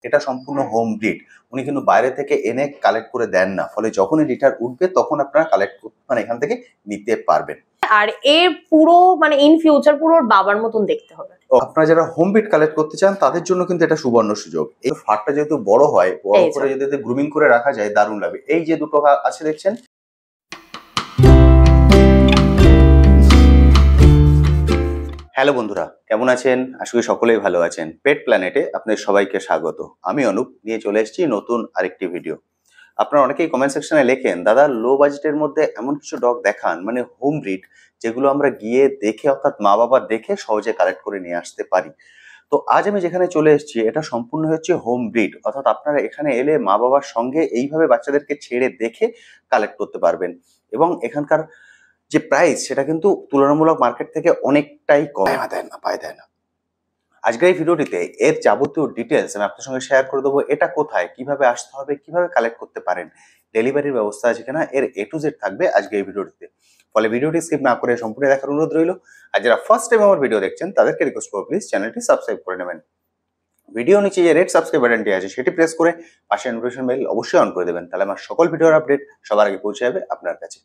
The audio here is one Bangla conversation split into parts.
এটা সম্পূর্ণ হোম ব্রিড। উনি কিন্তু বাইরে থেকে এনে কালেক্ট করে দেন না, ফলে যখনই লিটার উঠবে তখন আপনারা কালেক্ট মানে এখান থেকে নিতে পারবেন। আর এর পুরো মানে ইন ফিউচার পুরো বাবার মতন দেখতে হবে। আপনারা যারা হোম ব্রিড কালেক্ট করতে চান তাদের জন্য কিন্তু এটা সুবর্ণ সুযোগ। এই ফারটা যেহেতু বড় হয়, বড় করে যদি গ্রুমিং করে রাখা যায় দারুণ লাগবে। এই যে দুটো আছে দেখছেন, হ্যালো বন্ধুরা, কেমন আছেন? আশা করি সকলেই ভালো আছেন। পেট প্ল্যানেটে আপনাদের সবাইকে স্বাগত। আমি অনুপ নিয়ে চলে এসেছি নতুন আরেকটি ভিডিও। আপনারা অনেকেই কমেন্ট সেকশনে লেখেন, দাদা লো বাজেটের মধ্যে এমন কিছু ডগ দেখান, মানে হোম ব্রিড, যেগুলো আমরা গিয়ে দেখে অর্থাৎ মা বাবা দেখে সহজে কালেক্ট করে নিয়ে আসতে পারি। তো আজ আমি যেখানে চলে এসেছি এটা সম্পূর্ণ হচ্ছে হোম ব্রিড, অর্থাৎ আপনারা এখানে এলে মা বাবার সঙ্গে এইভাবে বাচ্চাদেরকে ছেড়ে দেখে কালেক্ট করতে পারবেন। এবং এখানকার যে প্রাইস সেটা কিন্তু তুলনামূলক মার্কেট থেকে অনেকটাই কম, পায় দেয় না। আজকের এই ভিডিওটিতে এর যাবতীয় ডিটেলস আমি আপনার সঙ্গে শেয়ার করে দেবো। এটা কোথায়, কিভাবে আসতে হবে, কিভাবে কালেক্ট করতে পারেন, ডেলিভারির ব্যবস্থা আছে কিনা, এর A to Z থাকবে আজকে এই ভিডিওটিতে। ফলে ভিডিওটি স্কিপ না করে সম্পূর্ণ দেখার অনুরোধ রইল। আর যারা ফার্স্ট টাইম আমার ভিডিও দেখছেন তাদেরকে রিকোয়েস্ট করবো প্লিজ চ্যানেলটি সাবস্ক্রাইব করে নেবেন। ভিডিও নিচে যে রেড সাবস্ক্রাইব বাটনটি আছে সেটি প্রেস করে পাশে নোটিফিকেশন বেল অবশ্যই অন করে দেবেন, তাহলে আমার সকল ভিডিওর আপডেট সবার আগে পৌঁছে যাবে আপনার কাছে।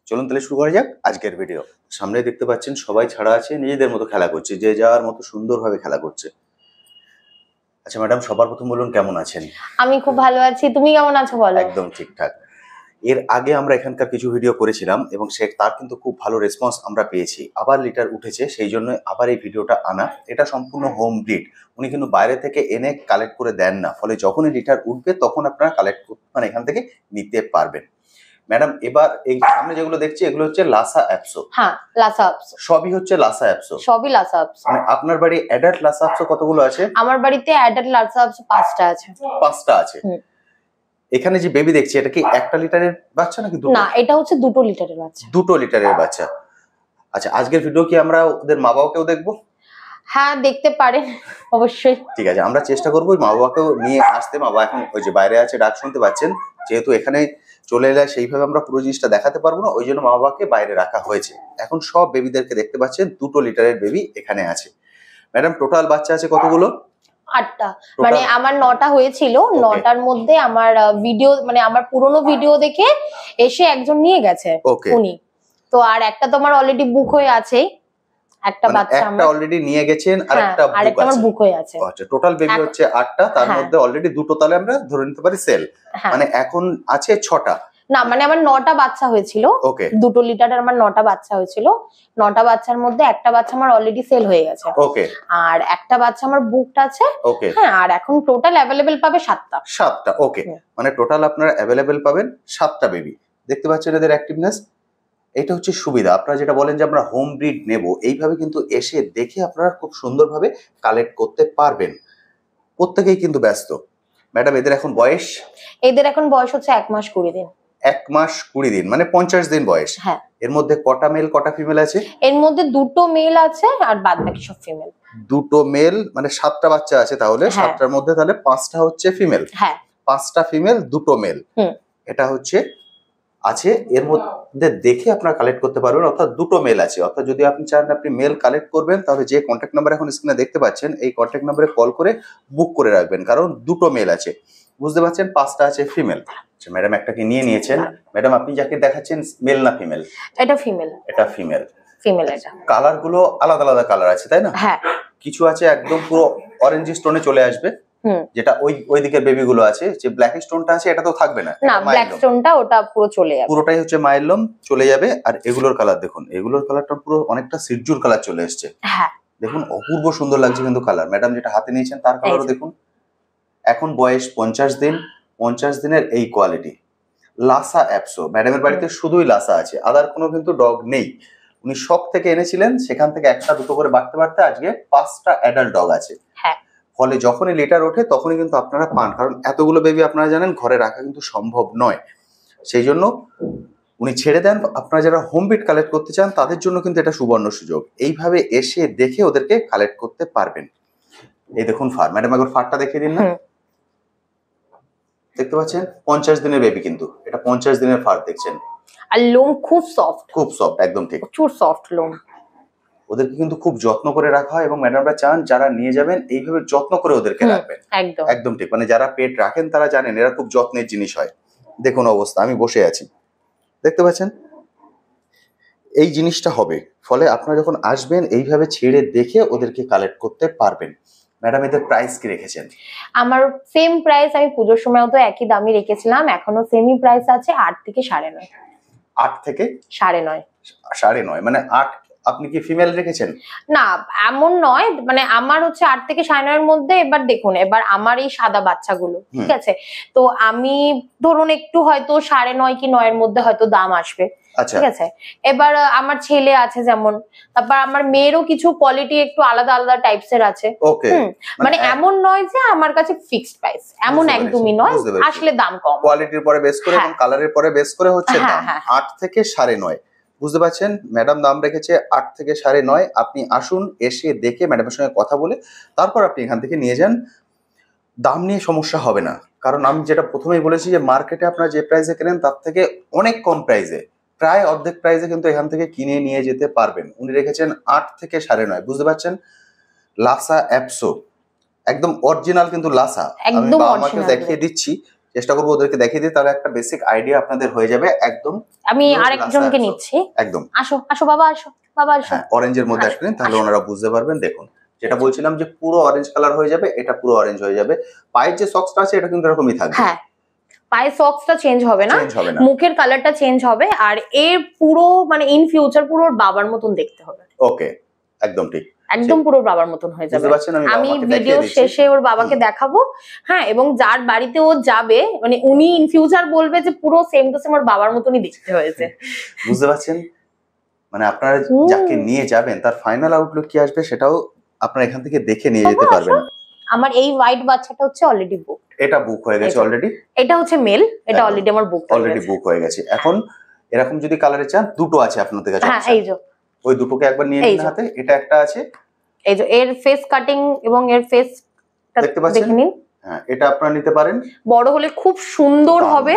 চলুন তাহলে শুরু করা যাক আজকের ভিডিও। সামনে দেখতে পাচ্ছেন সবাই ছাড়া আছে, নিজেদের মতো খেলা করছে, যে যাওয়ার মতো সুন্দরভাবে খেলা করছে। আচ্ছা ম্যাডাম, সবার প্রথম বলুন কেমন আছেন? আমি খুব ভালো আছি, তুমি কেমন আছো বলো? একদম ঠিকঠাক। এর আগে আমরা এখানকার কিছু ভিডিও করেছিলাম এবং তার কিন্তু খুব ভালো রেসপন্স আমরা পেয়েছি। আবার লিটার উঠেছে, সেই জন্য আবার এই ভিডিওটা আনা। এটা সম্পূর্ণ হোম ব্রিড, উনি কিন্তু বাইরে থেকে এনে কালেক্ট করে দেন না, ফলে যখনই লিটার উঠবে তখন আপনারা কালেক্ট মানে এখান থেকে নিতে পারবেন। ম্যাডাম এবার এই সামনে যেগুলো দেখছি এগুলো হচ্ছে লাসা অ্যাপসো। হ্যাঁ, লাসা অ্যাপসো সবই হচ্ছে লাসা অ্যাপসো। সবই লাসা অ্যাপসো। মানে আপনার বাড়ি অ্যাডাল্ট লাসা অ্যাপসো কতগুলো আছে? আমার বাড়িতে অ্যাডাল্ট লাসা অ্যাপসো 5টা আছে। 5টা আছে। এখানে যে বেবি দেখছি এটা কি 1টা লিটারের বাচ্চা নাকি দুটো? না, এটা হচ্ছে 2 লিটারের বাচ্চা। 2 লিটারের বাচ্চা। আচ্ছা, আজকের ভিডিও কি আমরা ওদের মা বাবাকেও দেখবো? হ্যাঁ, দেখতে পারেন অবশ্যই। ঠিক আছে, আমরা চেষ্টা করবো মা বাবাকেও নিয়ে আসতে। মা বাবা এখন ওই যে বাইরে আছে, ডাক শুনতে পাচ্ছেন। যেহেতু এখানে চলে এলে সেইভাবে আমরা পুরো জিনিসটা দেখাতে পারবো না, ওই জন্য মা বাবাকে বাইরে রাখা হয়েছে। এখন সব বেবিদেরকে দেখতে পাচ্ছেন, 2 লিটারের বেবি এখানে আছে। ম্যাডাম টোটাল বাচ্চা আছে কতগুলো? 8টা। মানে আমার 9টা হয়েছিল, 9টার মধ্যে আমার ভিডিও মানে আমার পুরনো ভিডিও দেখে এসে একজন নিয়ে গেছে উনি। তো আর একটা তোমার অলরেডি বুক হয়ে আছে, একটা বাচ্চা একটা অলরেডি নিয়ে গেছেন আর একটা আমার বুক হয়ে আছে। আচ্ছা, টোটাল বেবি হচ্ছে 8টা, তার মধ্যে অলরেডি 2টো তাহলে আমরা ধরে নিতে পারি সেল। মানে এখন আছে 6টা। না, মানে আমার 9টা বাচ্চা হয়েছিল। 2 লিটারের আমার 9টা বাচ্চা হয়েছিল। 9টা বাচ্চার মধ্যে একটা বাচ্চা আমার অলরেডি সেল হয়ে গেছে। আর একটা বাচ্চা আমার বুকড আছে। হ্যাঁ, আর এখন টোটাল অ্যাভেলেবেল পাবে 7টা। 7টা, ওকে। মানে টোটাল আপনারা অ্যাভেলেবেল পাবেন 7টা বেবি। দেখতে পাচ্ছেন এদের অ্যাক্টিভনেস। এটা হচ্ছে সুবিধা। আপনারা যেটা বলেন যে আমরা হোম ব্রিড নেব, এইভাবে কিন্তু এসে দেখে আপনারা খুব সুন্দরভাবে কালেক্ট করতে পারবেন। প্রত্যেকেই কিন্তু ব্যস্ত। ম্যাডাম এদের এখন বয়স? এদের এখন বয়স হচ্ছে 1 মাস 20 দিন। 1 মাস 20 দিন, মানে 50 দিন বয়স। হ্যাঁ। এর মধ্যে কটা মেল কটা ফিমেল আছে? এর মধ্যে 2টো মেল আছে আর বাদ বাকি সব ফিমেল। 2টো মেল, মানে 7টা বাচ্চা আছে তাহলে। 7টার মধ্যে তাহলে 5টা হচ্ছে ফিমেল। হ্যাঁ, 5টা ফিমেল 2টো মেল। এটা হচ্ছে আছে। এর মধ্যে দেখে আপনারা কালেক্ট করতে পারবেন, অর্থাৎ 2টো মেল আছে। অর্থাৎ যদি আপনি চান আপনি মেল কালেক্ট করবেন, তাহলে যে কন্ট্যাক্ট নাম্বার এখন স্ক্রিনে দেখতে পাচ্ছেন এই কন্ট্যাক্ট নাম্বারে কল করে বুক করে রাখবেন, কারণ 2টো মেল আছে। বুঝতে পারছেন, 5টা আছে ফিমেল। আচ্ছা ম্যাডাম, একটাকে নিয়ে নিয়েছেন। ম্যাডাম আপনি যাকে দেখাচ্ছেন মেল না ফিমেল? এটা ফিমেল। এটা ফিমেল। ফিমেল। এটা কালার গুলো আলাদা আলাদা কালার আছে তাই না? হ্যাঁ। কিছু আছে একদম পুরো অরেঞ্জ স্টোনে চলে আসবে, যেটা ওই দিকের বেবি গুলো আছে। যে ব্ল্যাক স্টোনটা আছে এটা তো থাকবে না। না, ব্ল্যাক স্টোনটা ওটা পুরো চলে যাবে, পুরোটাই হচ্ছে মাইলম চলে যাবে। আর এগুলোর কালার দেখুন, এগুলোর কালারটা পুরো অনেকটা সিরজুর কালার চলে এসেছে। হ্যাঁ, দেখুন অপূর্ব সুন্দর লাগছে কিন্তু কালার। ম্যাডাম যেটা হাতে নিয়েছেন তার কালারও দেখুন। এখন বয়স 50 দিন। 50 দিনের এই কোয়ালিটি। লাসা অ্যাপসো। ম্যাডামের বাড়িতে শুধুই লাসা আছে, আদার কোনো কিন্তু ডগ নেই। উনি শখ থেকে এনেছিলেন, সেখান থেকে 1টা 2টো করে বাড়তে বাড়তে আজকে 5টা অ্যাডাল্ট ডগ আছে। হ্যাঁ। ফলে যখনই লিটার ওঠে তখনই কিন্তু আপনারা পান, কারণ এতগুলো বেবি আপনারা জানেন ঘরে রাখা কিন্তু সম্ভব নয়। সেই জন্য উনি ছেড়ে দেন। আপনারা যারা হোম ব্রিড কালেক্ট করতে চান তাদের জন্য কিন্তু এটা সুবর্ণ সুযোগ। এইভাবে এসে দেখে ওদেরকে কালেক্ট করতে পারবেন। এই দেখুন ফার। ম্যাডাম একবার ফারটা দেখিয়ে দিন না। দেখতে পাচ্ছেন 50 দিনের বেবি, কিন্তু এটা 50 দিনের ফার দেখছেন। আর লোম খুব সফট। খুব সফট, একদম ঠিক। প্রচুর সফট লোম। ওদেরকে কিন্তু খুব যত্ন করে রাখা হয় এবং ম্যাডামরা চান যারা নিয়ে যাবেন এইভাবে যত্ন করে ওদেরকে রাখবেন। একদম ঠিক, মানে যারা পেট রাখেন তারা জানেন এরা খুব যত্নের জিনিস হয়। দেখুন অবস্থা, আমি বসে আছি, দেখতে পাচ্ছেন এই জিনিসটা হবে। ফলে আপনারা যখন আসবেন এইভাবে ছেড়ে দেখে ওদেরকে কালেক্ট করতে পারবেন। ম্যাডাম এদের প্রাইস কি রেখেছেন? আমার সেম প্রাইস, আমি পুজোর সময়ও তো একই দামই রেখেছিলাম, এখনো সেমই প্রাইস আছে, 8 থেকে 9.5। 8 থেকে 9.5। 9.5 মানে 8। আপনি কি ফিমেল রেখেছেন? না এমন নয়, মানে আমার হচ্ছে 8 থেকে 9.5 এর মধ্যে। এবার দেখুন, এবার আমার এই সাদা বাচ্চাগুলো ঠিক আছে, তো আমি ধরুন একটু হয়তো 9.5 কি 9 এর মধ্যে হয়তো দাম আসবে, ঠিক আছে। এবার আমার ছেলে আছে যেমন, তারপর আমার মেয়েরও কিছু কোয়ালিটি একটু আলাদা আলাদা টাইপস এর আছে। মানে এমন নয় যে আমার কাছে ফিক্সড প্রাইস, এমন একদমই নয়, আসলে দাম কম, কোয়ালিটির পরে বেস করে এবং কালারের পরে বেস করে হচ্ছে দাম। 8 থেকে 9.5, বুঝতে পারছেন? ম্যাডাম দাম রেখেছে 8 থেকে 9.5। আপনি আসুন, এসে দেখে ম্যাডামের সঙ্গে কথা বলে তারপর আপনি এখান থেকে নিয়ে যান। দাম নিয়ে সমস্যা হবে না, কারণ আমি যেটা প্রথমেই বলেছি যে মার্কেটে আপনারা যে প্রাইসে কেনেন তার থেকে অনেক কম প্রাইসে, প্রায় অর্ধেক প্রাইসে কিন্তু এখান থেকে কিনে নিয়ে যেতে পারবেন। উনি রেখেছেন 8 থেকে 9.5, বুঝতে পারছেন? লাসা অ্যাপসো একদম অরিজিনাল, কিন্তু লাসা আমি বাবা-মাকে দেখিয়ে দিচ্ছি, চেষ্টা করবো ওদেরকে দেখিয়ে দিই, তাহলে একটা বেসিক আইডিয়া আপনাদের হয়ে যাবে। একদম আমি আরেকজনকে নিচ্ছি, একদম আসো আসো বাবা, আসো বাবা আসো। অরেঞ্জের মধ্যে আসবেন, তাহলে ওনারা বুঝতে পারবেন। দেখুন যেটা বলছিলাম যে পুরো অরেঞ্জ কালার হয়ে যাবে, এটা পুরো অরেঞ্জ হয়ে যাবে। পায়ের যে সক্সটা আছে এটা কিন্তু এরকমই থাকবে। হ্যাঁ, পায়ের সক্সটা চেঞ্জ হবে না, মুখের কালারটা চেঞ্জ হবে, আর এর পুরো মানে ইন ফিউচার পুরো বাবার মতন দেখতে হবে। ওকে, একদম ঠিক, একদম পুরো বাবার মতন হয়ে যাবে। আমি ভিডিও শেষে ওর বাবাকে দেখাবো, হ্যাঁ, এবং যার বাড়িতে ও যাবে মানে উনি ইন ফিউচার বলবে যে পুরো সেম টু সেম ওর বাবার মতনই দেখতে হয়েছে। বুঝতে পারছেন? মানে আপনারা যাকে নিয়ে যাবেন তার ফাইনাল আউটলুক কি আসবে সেটাও আপনারা এখান থেকে দেখে নিয়ে যেতে পারবেন। আমার এই হোয়াইট বাচ্চাটা হচ্ছে অলরেডি বুক, এটা বুক হয়ে গেছে অলরেডি। এটা হচ্ছে মেল, এটা অলরেডি আমার বুক হয়ে গেছে। এখন এরকম যদি কালারে চান, দুটো আছে আপনাদের কাছে। হ্যাঁ, এই যে ওই দুটোকে একবার নিয়ে নিন হাতে। এটা একটা আছে, এই যে এর ফেস কাটিং এবং এর ফেস দেখতে পাচ্ছেন, দেখে নিন। হ্যাঁ, এটা আপনারা নিতে পারেন। বড় হলে খুব সুন্দর হবে,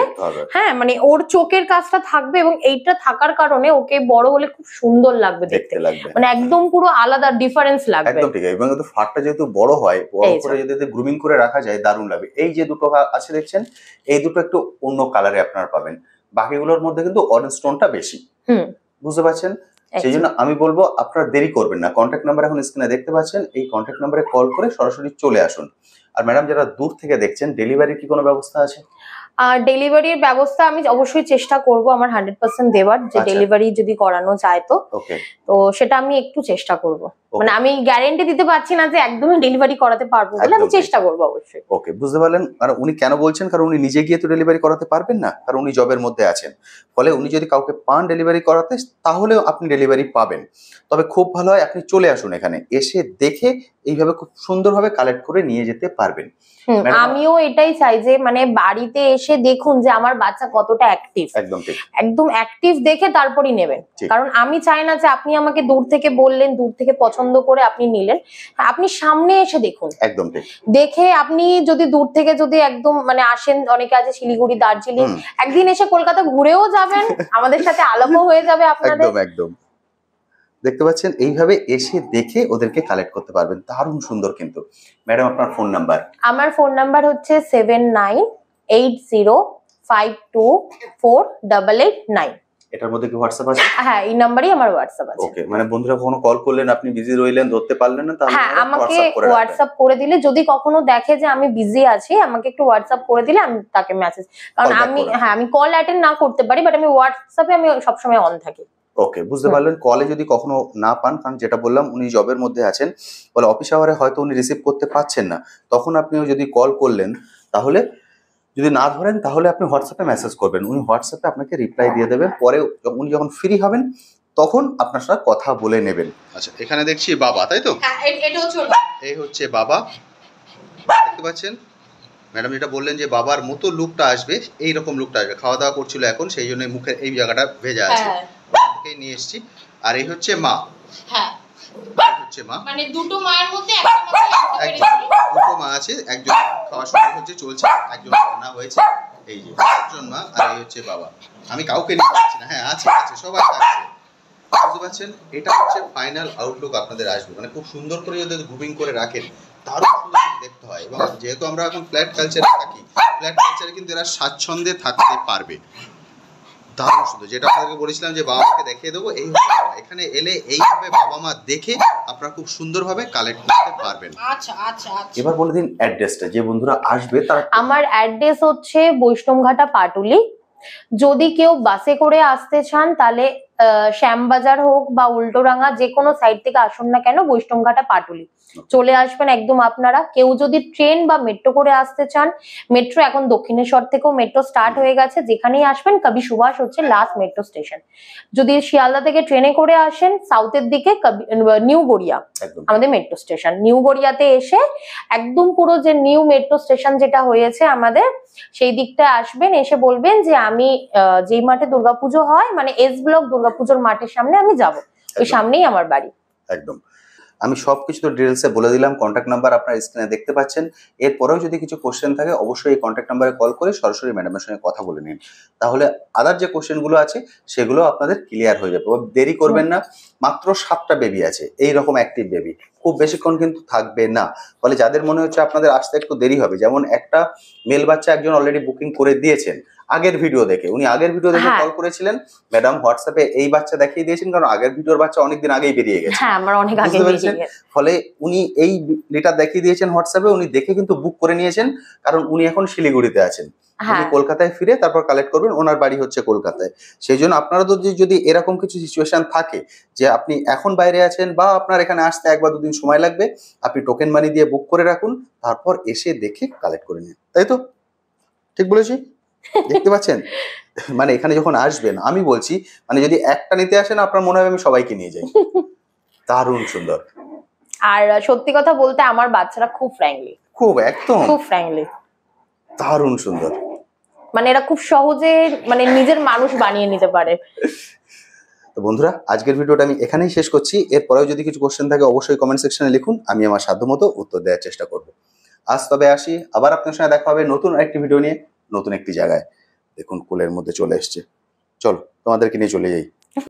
হ্যাঁ, মানে ওর চোখের কাজটা থাকবে এবং এইটা থাকার কারণে ওকে বড় হলে খুব সুন্দর লাগবে দেখতে, মানে একদম পুরো আলাদা ডিফারেন্স লাগবে। একদম ঠিক, এবং তো ফাটটা যেহেতু বড় হয়, বড় করে যদি গ্রুমিং করে রাখা যায় দারুণ লাগবে। এই যে দুটো আছে দেখছেন, এই দুটো একটু অন্য কালারে আপনারা পাবেন, বাকিগুলোর মধ্যে কিন্তু অরেঞ্জ টোনটা বেশি। বুঝতে পারছেন? সেই জন্য আমি বলবো আপনারা দেরি করবেন না। কন্ট্যাক্ট নাম্বার এখন স্ক্রিনে দেখতে পাচ্ছেন, এই কন্ট্যাক্ট নাম্বারে কল করে সরাসরি চলে আসুন। আর ম্যাডাম যারা দূর থেকে দেখছেন, ডেলিভারির কি কোনো ব্যবস্থা আছে? ডেলিভারির ব্যবস্থা আমি অবশ্যই চেষ্টা করব আমার 100% দেওয়ার, যে ডেলিভারি যদি করানো যায় তো সেটা আমি একটু চেষ্টা করব। মানে আমি গ্যারান্টি দিতে পারছি না যে একদমই ডেলিভারি করাতে পারবো বলে, আমি চেষ্টা করব অবশ্যই। ওকে, বুঝতে পারলেন? আর উনি কেন বলছেন, কারণ উনি নিজে গিয়ে তো ডেলিভারি করাতে পারবেন না, কারণ উনি জবের মধ্যে আছেন। ফলে উনি যদি কাউকে পান ডেলিভারি করাতে, তাহলে আপনি ডেলিভারি পাবেন। তবে খুব ভালো হয় আপনি চলে আসুন, এখানে এসে দেখে এইভাবে খুব সুন্দরভাবে কালেক্ট করে নিয়ে যেতে পারবেন। আমিও এটাই চাই যে মানে বাড়িতে এসে দেখুন যে আমার বাচ্চা কতটা অ্যাক্টিভ, একদম অ্যাক্টিভ দেখে তারপরই নেবেন। কারণ আমি চাই না যে আপনি আমাকে দূর থেকে বললেন, দূর থেকে পছন্দ করে আপনি নিলেন, আপনি সামনে এসে দেখুন, একদম ঠিক দেখে আপনি যদি দূর থেকে যদি একদম মানে আসেন, অনেকে আছে শিলিগুড়ি, দার্জিলিং, একদিন এসে কলকাতা ঘুরেও যাবেন, আমাদের সাথে আলাপও হয়ে যাবে আপনাদের। একদম দেখতে পাচ্ছেন, এইভাবে এসে দেখে ওদেরকে কালেক্ট করতে পারবেন, দারুণ সুন্দর। কিন্তু ম্যাডাম আপনার ফোন নাম্বার? আমার ফোন নাম্বার হচ্ছে 7980524889। এটার মধ্যে কি হোয়াটসঅ্যাপ আছে? হ্যাঁ, এই নাম্বারই আমার হোয়াটসঅ্যাপ আছে। ওকে, মানে বন্ধুরা কখনো কল করলেন, আপনি বিজি রইলেন, ধরতে পারলেন না, তাহলে হ্যাঁ, আমাকে হোয়াটসঅ্যাপ করে দিলে, যদি কখনো দেখে যে আমি বিজি আছি, আমাকে একটু হোয়াটসঅ্যাপ করে দিলে আমি তাকে মেসেজ, কারণ আমি কল অ্যাটেন্ড না করতে পারি, বাট আমি হোয়াটসঅ্যাপে আমি সবসময় অন থাকি। ওকে, বুঝতে পারলেন? কলে যদি কখনো না পান, কারণ যেটা বললাম উনি জবের মধ্যে আছেন, বলে অফিস আওয়ারে হয়তো উনি রিসিভ করতে পারছেন না, তখন আপনিও যদি কল করলেন, তাহলে যদি না ধরেন তাহলে আপনি হোয়াটসঅ্যাপে মেসেজ করবেন, উনি হোয়াটসঅ্যাপে আপনাকে রিপ্লাই দিয়ে দেবেন। পরে উনি যখন ফ্রি হবেন তখন আপনার সাথে কথা বলে নেবেন। আচ্ছা, এখানে দেখছি বাবা, তাই তো? এই হচ্ছে বাবা, দেখতে পাচ্ছেন? ম্যাডাম যেটা বললেন যে বাবার মতো লুকটা আসবে, এইরকম লুকটা আসবে। খাওয়া দাওয়া করছিল এখন, সেই জন্য মুখের এই জায়গাটা ভেজা আছে, নিয়ে এসেছি। আর এই হচ্ছে মা। হ্যাঁ, হচ্ছে মা, মানে দুটো মায়ের মধ্যে দুটো মা আছে, একজন খাওয়া শুরু হচ্ছে, চলছে, একজন রান্না হয়েছে, এই যে একজন মা, আর এই হচ্ছে বাবা। আমি কাউকে নিয়ে যাচ্ছি না, হ্যাঁ আছে আছে, সবাই আছে। বুঝতে পারছেন, এটা হচ্ছে ফাইনাল আউটলুক আপনাদের আসবে। মানে খুব সুন্দর করে যদি গ্রুপিং করে রাখেন দারুণ সুন্দর দেখতে হয়। এবং যেহেতু আমরা এখন ফ্ল্যাট কালচারে থাকি, ফ্ল্যাট কালচারে কিন্তু এরা স্বাচ্ছন্দ্যে থাকতে পারবে। দারুণ সুন্দর, যেটা আপনাদেরকে বলেছিলাম যে বাবা মাকে দেখিয়ে দেবো, এই এখানে এলে এইভাবে বাবা মা দেখে আপনারা খুব সুন্দরভাবে কালেক্ট করতে পারবেন। আচ্ছা আচ্ছা, এবার বলে দিন অ্যাড্রেসটা, যে বন্ধুরা আসবে তার। আমার অ্যাড্রেস হচ্ছে বৈষ্ণবঘাটা পাটুলি। যদি কেউ বাসে করে আসতে চান তাহলে শ্যামবাজার হোক বা উল্টোডাঙ্গা যে কোনো সাইড থেকে আসুন না কেন, বৈষ্ণবঘাটা পাটুলি চলে আসবেন একদম আপনারা। কেউ যদি ট্রেন বা মেট্রো করে আসতে চান, মেট্রো এখন দক্ষিণেশ্বর থেকেও মেট্রো স্টার্ট হয়ে গেছে, যেখানেই আসবেন কবি সুভাষ হচ্ছে লাস্ট মেট্রো স্টেশন। যদি শিয়ালদা থেকে ট্রেনে করে আসেন সাউথের দিকে নিউ গড়িয়া আমাদের মেট্রো স্টেশন। নিউ গড়িয়াতে এসে একদম পুরো যে নিউ মেট্রো স্টেশন যেটা হয়েছে আমাদের, সেই দিকটা আসবেন, এসে বলবেন যে আমি যেই মাঠে দুর্গাপুজো হয় মানে এস ব্লক দুর্গাপুজোর মাঠের সামনে আমি যাব, ওই সামনেই আমার বাড়ি। একদম, আমি সবকিছু তো ডিটেলসে বলে দিলাম। কন্ট্যাক্ট নাম্বার আপনার স্ক্রিনে দেখতে পাচ্ছেন। এরপরেও যদি কিছু কোশ্চেন থাকে অবশ্যই এই কন্ট্যাক্ট নাম্বারে কল করে সরাসরি ম্যাডামের সঙ্গে কথা বলে নিন, তাহলে আদার যে কোশ্চেনগুলো আছে সেগুলো আপনাদের ক্লিয়ার হয়ে যাবে। দেরি করবেন না, মাত্র 7টা বেবি আছে এই রকম অ্যাক্টিভ বেবি, খুব বেশিক্ষণ কিন্তু থাকবে না। ফলে যাদের মনে হচ্ছে আপনাদের আসতে একটু দেরি হবে, যেমন একটা মেল বাচ্চা একজন অলরেডি বুকিং করে দিয়েছেন আগের ভিডিও দেখে, উনি আগের ভিডিও দেখে কল করেছিলেন, ম্যাডাম হোয়াটসঅ্যাপে এই বাচ্চা দেখিয়ে দিয়েছেন, কারণ আগের ভিডিওর বাচ্চা অনেকদিন আগেই বেরিয়ে গেছে। হ্যাঁ, আমার অনেক আগে বেরিয়ে গেছে। ফলে উনি এই লিটার দেখিয়ে দিয়েছেন হোয়াটসঅ্যাপে, উনি দেখে কিন্তু বুক করে নিয়েছেন, কারণ উনি এখন শিলিগুড়িতে আছেন। উনি কলকাতায় ফিরে তারপর কালেক্ট করবেন, ওনার বাড়ি হচ্ছে কলকাতায়। সেই জন্য আপনারা তো যদি এরকম কিছু সিচুয়েশন থাকে যে আপনি এখন বাইরে আছেন বা আপনার এখানে আসতে 1 বা 2 দিন সময় লাগবে, আপনি টোকেন মানি দিয়ে বুক করে রাখুন, তারপর এসে দেখে কালেক্ট করে নিন। তাই তো? ঠিক বলেছি? দেখতে পাচ্ছেন, মানে এখানে যখন আসবেন আমি বলছি, মানে যদি একটা নিতে আসেন আপনার মনে হবে আমি সবাইকে নিয়ে যাই। দারুণ সুন্দর। আর সত্যি কথা বলতে আমার বাচ্চারা খুব ফ্র্যাঙ্কলি, খুব একদম খুব ফ্র্যাঙ্কলি, দারুণ সুন্দর। মানে এরা খুব সহজে মানে নিজের মানুষ বানিয়ে নিতে পারে। তো বন্ধুরা, আজকের ভিডিওটা আমি এখানেই শেষ করছি। এরপরেও যদি কিছু কোশ্চেন থাকে অবশ্যই কমেন্ট সেকশনে লিখুন, আমি আমার সাধ্যমতো উত্তর দেওয়ার চেষ্টা করব। আজ তবে আসি, আবার আপনার সঙ্গে দেখা হবে নতুন একটি ভিডিও নিয়ে, নতুন একটি জায়গায়। দেখুন কোলের মধ্যে চলে এসছে, চলো তোমাদেরকে নিয়ে চলে যাই।